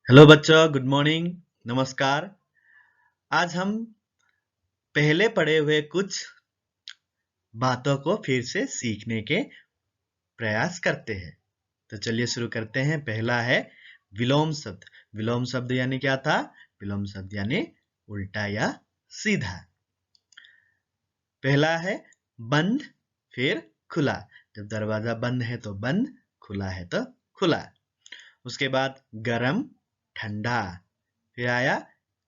Hello बच्चों, good morning, नमस्कार। आज हम पहले पढ़े हुए कुछ बातों को फिर से सीखने के प्रयास करते हैं। तो चलिए शुरू करते हैं। पहला है विलोम शब्द। विलोम शब्द यानी क्या था? विलोम शब्द यानी उल्टा या सीधा। पहला है बंद, फिर खुला। जब दरवाजा बंद है तो बंद, खुला है तो खुला। उसके बाद गरम, ठंडा। फिर आया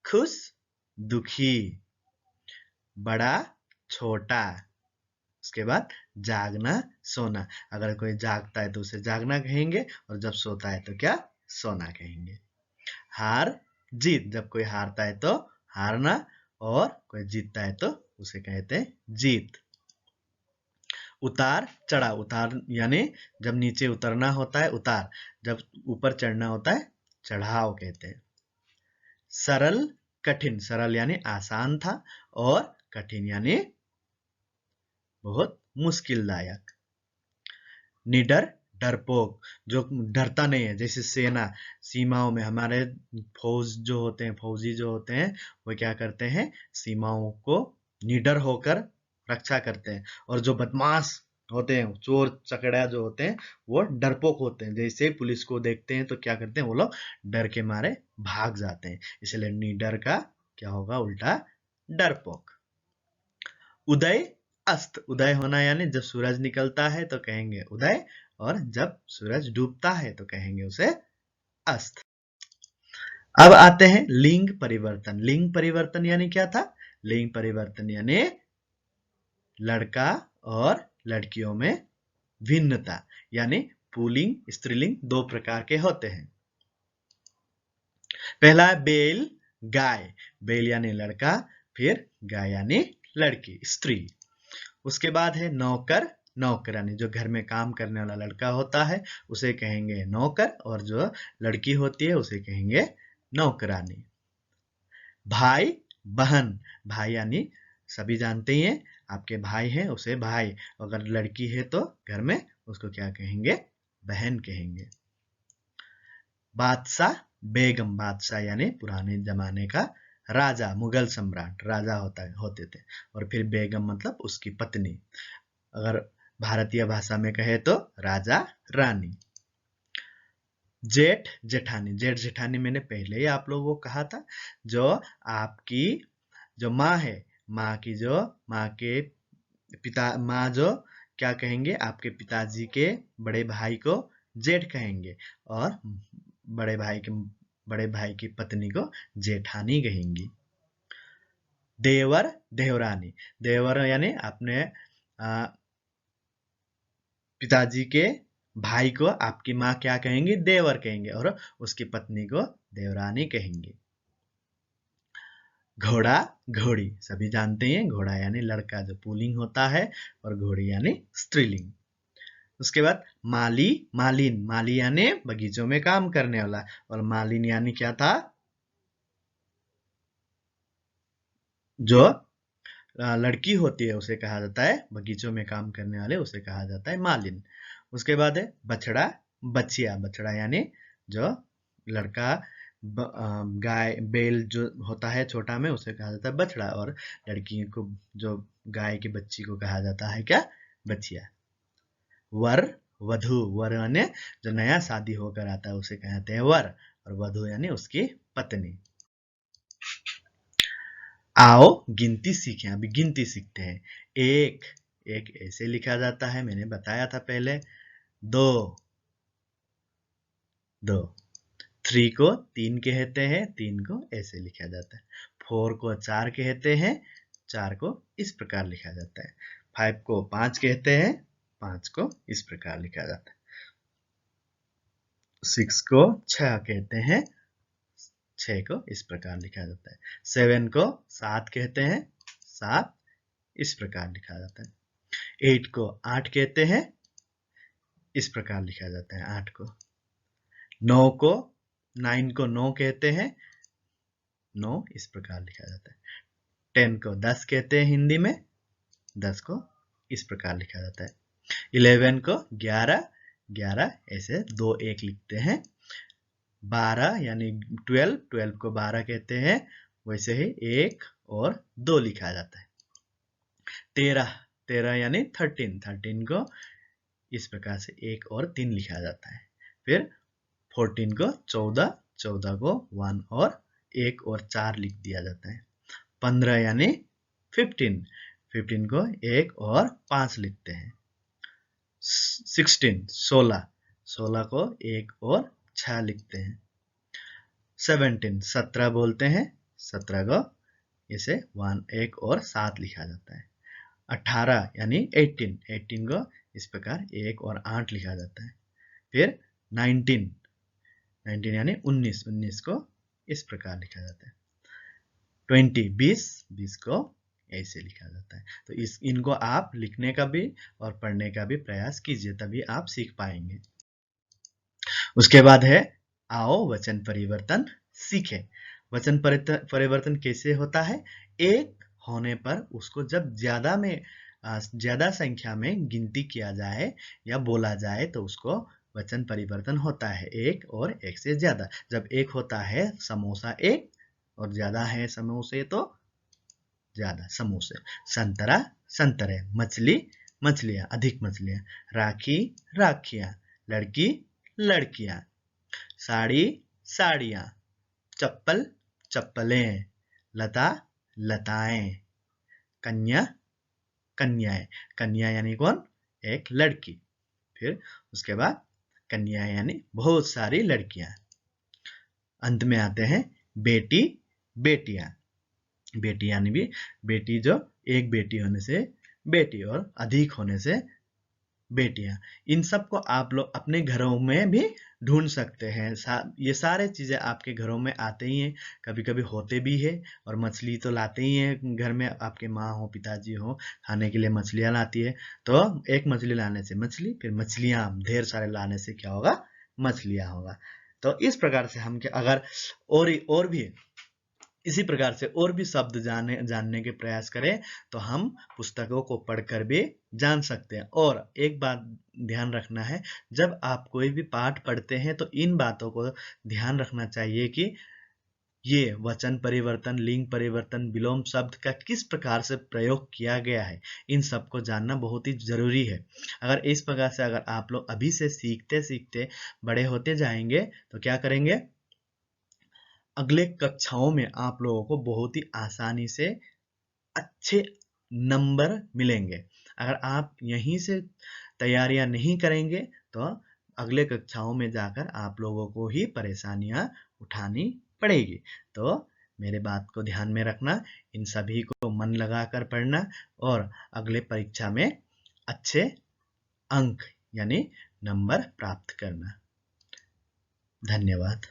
खुश, दुखी, बड़ा, छोटा। उसके बाद जागना, सोना। अगर कोई जागता है तो उसे जागना कहेंगे, और जब सोता है तो क्या? सोना कहेंगे। हार, जीत। जब कोई हारता है तो हारना, और कोई जीतता है तो उसे कहते हैं जीत। उतार चढ़ाव। उतार यानी जब नीचे उतरना होता है उतार, जब ऊपर चढ़ना होता है चढ़ाव कहते हैं। सरल, कठिन। सरल यानी आसान था, और कठिन यानी बहुत मुश्किलदायक। निडर, डरपोक, जो डरता नहीं है। जैसे सेना, सीमाओं में हमारे फौज जो होते हैं, फौजी जो होते हैं, वो क्या करते हैं? सीमाओं को निडर होकर रक्षा करते हैं। और जो बदमाश होते हैं, चोर चकड़ा जो होते हैं, वो डरपोक होते हैं। जैसे पुलिस को देखते हैं तो क्या करते हैं? वो लोग डर के मारे भाग जाते हैं। इसलिए निडर का क्या होगा उल्टा? डरपोक। उदय, अस्त। उदय होना यानी जब सूरज निकलता है तो कहेंगे उदय, और जब सूरज डूबता है तो कहेंगे उसे अस्त। अब आते हैं लिंग परिवर्तन। लिंग परिवर्तन यानी क्या था? लिंग परिवर्तन यानी लड़का और लड़कियों में भिन्नता। यानी पुल्लिंग, स्त्रीलिंग दो प्रकार के होते हैं। पहला है बेल, गाय। बेल यानी लड़का, फिर गाय यानी लड़की, स्त्री। उसके बाद है नौकर, नौकरानी। जो घर में काम करने वाला लड़का होता है उसे कहेंगे नौकर, और जो लड़की होती है उसे कहेंगे नौकरानी। भाई, बहन। भाई यानी सभी जानते ही हैं, आपके भाई हैं उसे भाई। अगर लड़की है तो घर में उसको क्या कहेंगे? बहन कहेंगे। बादशाह, बेगम। बादशाह यानी पुराने जमाने का राजा, मुगल सम्राट राजा होते थे। और फिर बेगम मतलब उसकी पत्नी। अगर भारतीय भाषा में कहे तो राजा रानी। जेठ, जेठानी। जेठ जेठानी मैंने पहले ही आप लोगों को कहा था। जो आपकी जो माँ है, माँ की जो माँ के पिता, माँ जो क्या कहेंगे? आपके पिताजी के बड़े भाई को जेठ कहेंगे, और बड़े भाई की पत्नी को जेठानी कहेंगी। देवर, देवरानी। देवर यानी अपने पिताजी के भाई को आपकी माँ क्या कहेंगी? देवर कहेंगे, और उसकी पत्नी को देवरानी कहेंगी। घोड़ा, घोड़ी। सभी जानते हैं घोड़ा यानी लड़का, जो पुल्लिंग होता है, और घोड़ी यानी स्त्रीलिंग। उसके बाद माली, मालिन। माली यानी बगीचों में काम करने वाला, और मालिन यानी क्या था? जो लड़की होती है उसे कहा जाता है, बगीचों में काम करने वाले उसे कहा जाता है मालिन। उसके बाद है बछड़ा, बछिया। बछड़ा यानी जो लड़का गाय, बेल जो होता है छोटा में, उसे कहा जाता है बछड़ा, और लड़की को, जो गाय की बच्ची को कहा जाता है क्या? बछिया। वर, वधु। वर यानी जो नया शादी होकर आता है उसे कहते हैं वर, और वधु यानी उसकी पत्नी। आओ गिनती सीखें। अभी गिनती सीखते हैं। एक, एक ऐसे लिखा जाता है, मैंने बताया था पहले। दो, दो। थ्री को तीन कहते हैं, तीन को ऐसे लिखा जाता है। फोर को चार कहते हैं, चार को इस प्रकार लिखा जाता है। फाइव को पांच कहते हैं, पांच को इस प्रकार लिखा जाता है। सिक्स को छह कहते हैं, छह को इस प्रकार लिखा जाता है। सेवन को सात कहते हैं, सात इस प्रकार लिखा जाता है। एट को आठ कहते हैं, इस प्रकार लिखा जाता है, आठ को। नौ को, नाइन को नौ कहते हैं, नौ इस प्रकार लिखा जाता है। टेन को दस कहते हैं हिंदी में, दस को इस प्रकार लिखा जाता है। 11 को ग्यारह, ग्यारह ऐसे दो एक लिखते हैं। 12 यानी 12 को 12 कहते हैं, वैसे ही 1 और 2 लिखा जाता है। 13 यानी 13 को इस प्रकार से 1 और 3 लिखा जाता है। फिर 14 को 14 को 1 और 1 और 4 लिख दिया जाता है। 15 यानी 15 को 1 और 5 लिखते हैं। 16 को 1 और 6 लिखते हैं। 17 बोलते हैं, 17 को इसे 1 और 7 लिखा जाता है। 18 यानी 18 को इस प्रकार 1 और 8 लिखा जाता है। फिर 19 यानी 19 को इस प्रकार लिखा जाता है। 20 को ऐसे लिखा जाता है। तो इनको आप लिखने का भी और पढ़ने का भी प्रयास कीजिए, तभी आप सीख पाएंगे। उसके बाद है आओ वचन परिवर्तन सीखें। वचन परिवर्तन कैसे होता है? एक होने पर उसको जब ज्यादा संख्या में गिनती किया जाए या बोला जाए तो उसको वचन परिवर्तन होता है। एक और एक से ज्यादा। जब एक होता है समोसा एक और ज्यादा है समोसे तो ज्यादा समोसे। संतरा संतरे, मछली मछलियां, अधिक मछलियां। राखी राखियां, लड़की लड़कियां। साड़ी साड़ियां, चप्पल चप्पलें, लता लताएं, कन्या कन्याएं। कन्या यानी कौन? एक लड़की। फिर उसके बाद कन्या यानी बहुत सारी लड़कियां। अंत में आते हैं बेटी बेटियां। बेटी यानी भी बेटी जो एक बेटी होने से बेटी और अधिक होने से बेटियां। इन सब को आप लोग अपने घरों में भी ढूंढ सकते हैं। ये सारे चीजें आपके घरों में आते ही हैं, कभी कभी होते भी है। और मछली तो लाते ही हैं घर में, आपके माँ हो पिताजी हो खाने के लिए मछलियां लाती है। तो एक मछली लाने से मछली, फिर मछलियां ढेर सारे लाने से क्या होगा? मछलियां होगा। तो इस प्रकार से हम अगर और भी इसी प्रकार से और भी शब्द जानने के प्रयास करें तो हम पुस्तकों को पढ़कर भी जान सकते हैं। और एक बात ध्यान रखना है, जब आप कोई भी पाठ पढ़ते हैं तो इन बातों को ध्यान रखना चाहिए कि ये वचन परिवर्तन, लिंग परिवर्तन, विलोम शब्द का किस प्रकार से प्रयोग किया गया है, इन सब को जानना बहुत ही जरूरी है। अगर इस प्रकार से अगर आप लोग अभी से सीखते सीखते बड़े होते जाएंगे तो क्या करेंगे? अगले कक्षाओं में आप लोगों को बहुत ही आसानी से अच्छे नंबर मिलेंगे। अगर आप यहीं से तैयारियां नहीं करेंगे तो अगले कक्षाओं में जाकर आप लोगों को ही परेशानियां उठानी पड़ेगी। तो मेरे बात को ध्यान में रखना, इन सभी को मन लगाकर पढ़ना और अगले परीक्षा में अच्छे अंक यानी नंबर प्राप्त करना। धन्यवाद।